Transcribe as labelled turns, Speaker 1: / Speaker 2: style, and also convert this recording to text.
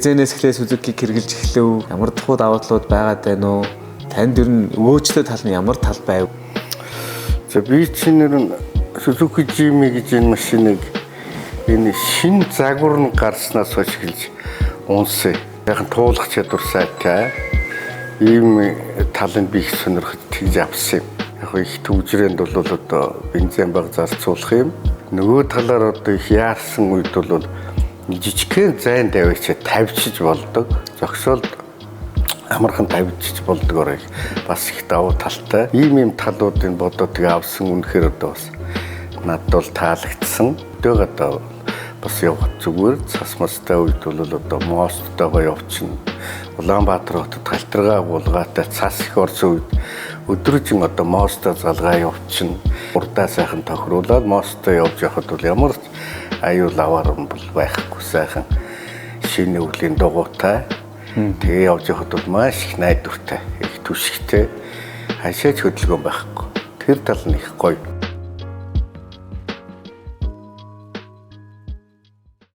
Speaker 1: хизээнээс эхлээ Сузукиг хэрглэж эхлэв? Ямар тухуд даваа талууд байгаад байна уу? Танд ер нь өөчлөө тал нь ямар тал байв?
Speaker 2: За би чинээр нь Suzuki Jimny гэж энэ машиныг энэ шин загвар нь гарснаас хойш эхэлж унсан. Яг туулах чадвар сайтай. Ийм талыг би их сонирхож тэгж авсан юм. Яг их төвжрээнд бол одоо бензин баг зарцуулах юм. Нөгөө талаар одоо их яарсан үед бол жижигхэн зайн давьяач тавьчиж болдог. Зогсоолд амархан тавьчиж болдгоор бас их давуу талтай. Ийм талуудыг бодоод тэгээ авсан үнэхээр одоо бас надад бол таалагдсан. Тэгээ одоо бас явах зүгээр цас мастай үед бол одоо мостойгоо явчихна. Улаанбаатар хотод галтргаа булгаатай цас их орсон үед өдрөжин одоо мостой залгаа явчихна. Урдаа сайхан тохируулаад мостой явж явахад бол ямар ч аюул авааран бол байхгүй сайхан шинэ өвлийн дугуйтай. Тэгээ явж явахад бол маш их найдвартай, их түшигтэй. Хашаач хөдөлгөөн байхгүй. Тэр тал нь их гоё.